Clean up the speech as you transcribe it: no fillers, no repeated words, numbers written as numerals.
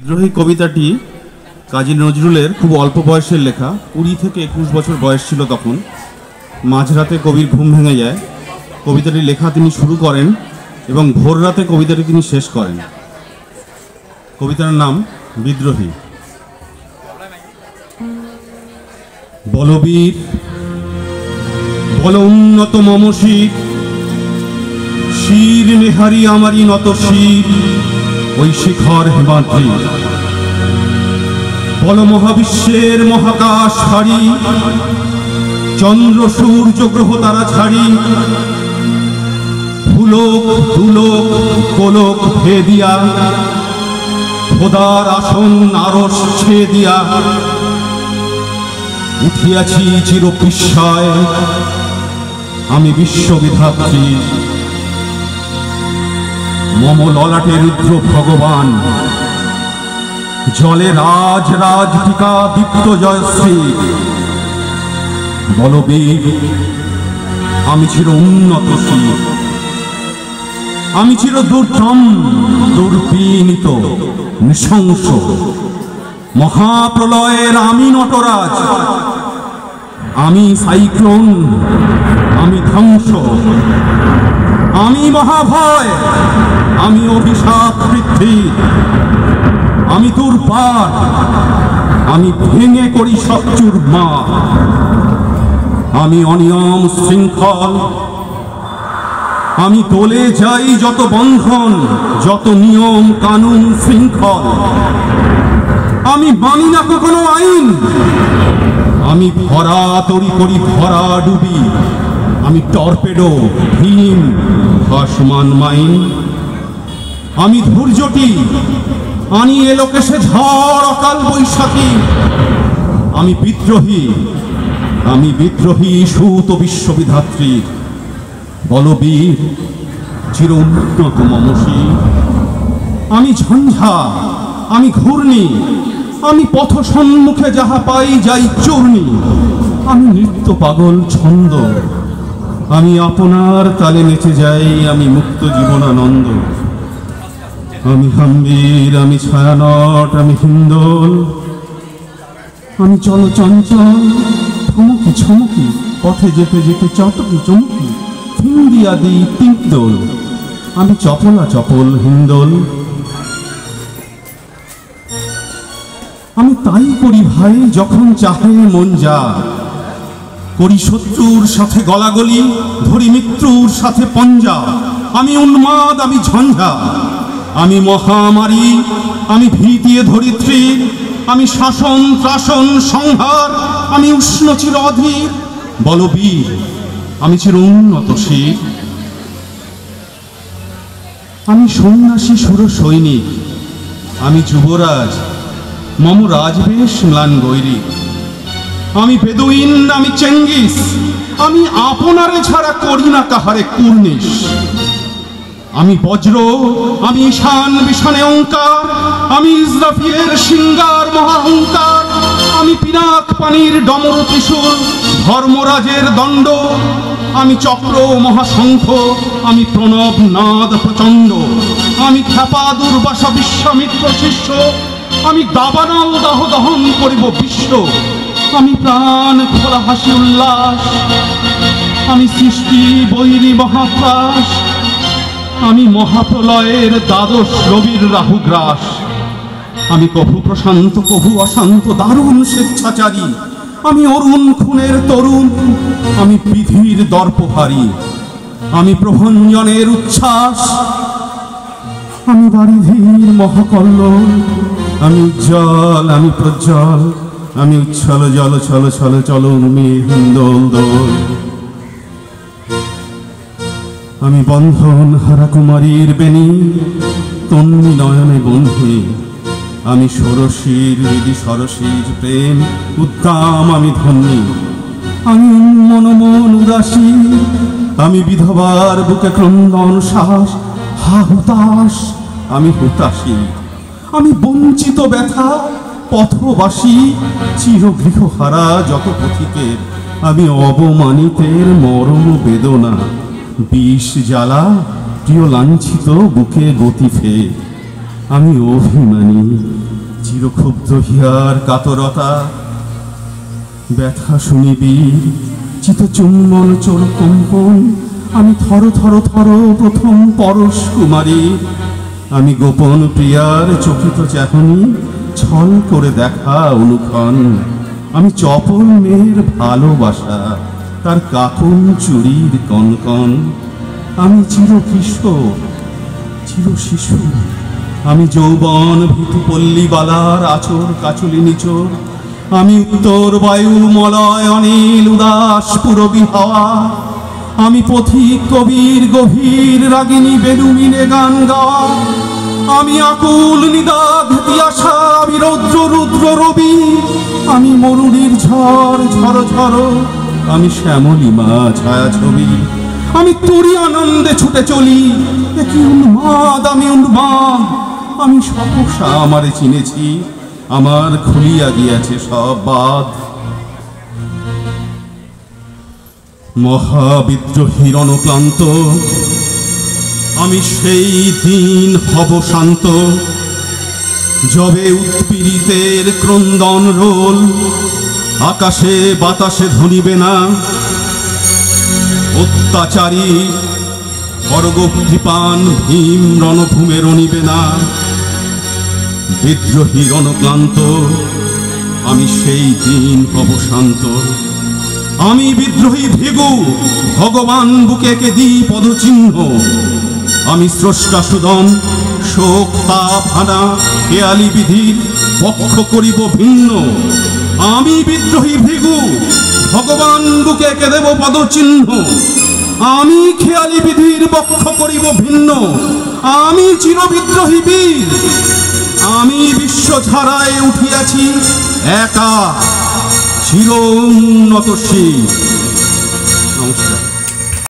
বিদ্রোহী কবিতাটি কাজী নজরুলের খুব অল্প বয়সের লেখা। 20 থেকে 21 বছর বয়স ছিল তখন। মাঝরাতে কবির ঘুম ভেঙে যায়। কবিতাটি লেখা তিনি শুরু করেন এবং ভোর রাতে কবিতাটি তিনি শেষ করেন। কবিতার নাম বিদ্রোহী। বলবীর বল উন্নত মম শির, শির নেহারি আমারই নত শির ওই শিখর হিমাদ্রি। বল মহাবিশ্বের মহাকাশ হারি, চন্দ্র সূর্য গ্রহ তারা ছাড়ি, ভুলোক দুলোক গোলক ভেদিয়া, খোদার আসন আরশ ছেয়ে দিয়া, উঠিয়াছি চির বিস্ময় আমি বিশ্ববিধাত্রী। মম ললাটে রুদ্র ভগবান, জলে রাজ রাজ টিকা দীপ্ত জয়শ্রী। বলবীর আমি চির উন্নত শির, আমি চির দুর্দম দুর্বিনীত নৃশংস। মহাপ্রলয়ের আমি নটরাজ, আমি সাইক্লোন, আমি ধ্বংস, আমি মহাভয়, আমি অভিশাপ পৃথ্বী, আমি দুর্বার, আমি ভেঙে করি সব চুরমার। আমি অনিয়ম শৃঙ্খল, আমি তোলে যাই যত বন্ধন, যত নিয়ম কানুন শৃঙ্খল। আমি মানি না কখনো আইন, আমি ভরা তরি করি ভরা ডুবি, আমি টর্পেডো ভীম ভাসমান মাইন। আমি ধৈর্যটি আনি এলোকেশে ঝড় অকাল বৈশাখী। আমি বিদ্রোহী, আমি বিদ্রোহী সুত বিশ্ববিধাত্রী। বলবীর চির উন্নত মম শির। আমি ঝঞ্ঝা, আমি ঘূর্ণি, আমি পথ সম্মুখে যাহা পাই যাই চূর্ণি। আমি নৃত্য পাগল ছন্দ, আমি আপনার তালে নেচে যাই, আমি মুক্ত জীবনানন্দ। আমি হাম্বির, আমি ছায়ানট, আমি হিন্দোল, আমি চল চঞ্চল থমকি ছমকি, পথে যেতে যেতে চটকি চমকি, হিন্দি আদি তিনদোল। আমি চপলা চপল হিন্দোল। আমি তাই করি ভাই যখন চাহে মন যা, করি শত্রুর সাথে গলাগলি, ধরি মৃত্যুর সাথে পঞ্জা। আমি উন্মাদ, আমি ঝঞ্ঝা, আমি মহামারী, আমি ভীতিয়ে ধরিত্রী, আমি শাসন ত্রাসন সংহার, আমি উষ্ণ চির অধীর। বলবীর আমি চির উন্নত শির। আমি সন্ন্যাসী সুর সৈনিক, আমি যুবরাজ, মম রাজবেশ ম্লান গৈরিক। আমি বেদুইন, আমি চেঙ্গিস, আমি আপনারে ছাড়া করি না কাহারে কুর্নিশ। আমি বজ্র, আমি ঈশান বিষানে ওঙ্কার, আমি ইসরাফিলের সিঙ্গার মহাহংকার। আমি পিনাক পানির ডমর ত্রিশূল, ধর্মরাজের দণ্ড। আমি চক্র মহাশঙ্খ, আমি প্রণব নাদ প্রচণ্ড। আমি খ্যাপা দুর্বাসা বিশ্বামিত্র শিষ্য, আমি দাবানল দাহ দহন করিব বিশ্ব। আমি প্রাণ খোলা হাসি উল্লাস, আমি সৃষ্টি বৈরী মহাপ্রাস। আমি মহাপ্রলয়ের দ্বাদশ রবির রাহুগ্রাস। আমি কভু প্রশান্ত কভু অশান্ত দারুণ স্বেচ্ছাচারী। আমি অরুণ খুনের তরুণ, আমি বিধির দর্পহারী। আমি প্রভঞ্জনের উচ্ছ্বাস, আমি বারিধির মহাকল্লোল। আমি উজ্জ্বল, আমি প্রজ্জ্বল, আমি উচ্ছল জল ছল ছল চল উর্মির হিন্দোল দোল। আমি বন্ধন হারা কুমারীর বেণী, তন্নি নয়নে বন্ধি। আমি ষোড়শীর হৃদি সরসীর প্রেম উদ্দাম, আমি ধন্যী। আমি মনমন উদাসী, আমি বিধবার বুকে ক্রন্দন শ্বাস। হা হুতাশ, আমি হুতাশী। আমি বঞ্চিত ব্যথা পথবাসী, চির গৃহহারা যত পথিকের। আমি অবমানিতের মরম বেদনা, বিষ জ্বালা প্রিয় লাঞ্ছিত বুকে গতি ফের। আমি অভিমানী। চিরক্ষুব্ধ হিয়ার কাতরতা, ব্যথা শুনিবি চিতচুম্বন চোর কম্পন। আমি থর থর থর প্রথম পরশ কুমারী, আমি গোপন প্রিয়ার চকিত চাহনি, ছল করে দেখা অনুক্ষণ। আমি চপল মেয়ের ভালোবাসা, তার কাকন চুরির কনকন। আমি চির কিশোর, চির শিশু, আমি যৌবন ভীতু পল্লীবালার আচর কাচুলি নিচর। আমি উত্তর বায়ু মলয় অনিল উদাস পুরবী হাওয়া। আমি পথিক কবির গভীর রাগিনী বেদুমিনে গান গাওয়া। আমি আকুল নিদাঘ তিয়াসা, আমি রৌদ্র রুদ্র রবি। আমি মরুণীর ঝড় ঝড় ঝড়, আমি শ্যামলিমা ছায়া ছবি। আমি তোরই আনন্দে ছুটে চলি, কি উন্মাদ আমি উন্মাদ। আমি সহসা আমারে চিনেছি, আমার খুলিয়া গিয়াছে সব বাদ। মহাবিদ্রোহীর অনুক্লান্ত, আমি সেই দিন হব শান্ত, যবে উৎপীড়িতের ক্রন্দন রোল আকাশে বাতাসে ধ্বনিবে না। অত্যাচারী বর্গকৃপান ভীম রণভূমে রণিবে না। বিদ্রোহী রণক্লান্ত, আমি সেই দিন হব শান্ত। আমি বিদ্রোহী ভৃগু, ভগবান বুকে দি পদচিহ্ন। আমি স্রষ্টা সুদন, শোক তাপ হানা খেয়ালি বিধির পক্ষ করিব ভিন্ন। আমি বিদ্রোহী ভৃগু, ভগবান বুকে দেব পদচিহ্ন। আমি খেয়ালি বিধির পক্ষ করিব ভিন্ন। আমি চিরবিদ্রোহী বীর, আমি বিশ্ব ধারায় উঠিয়াছি একা, চির উন্নত শির। নমস্কার।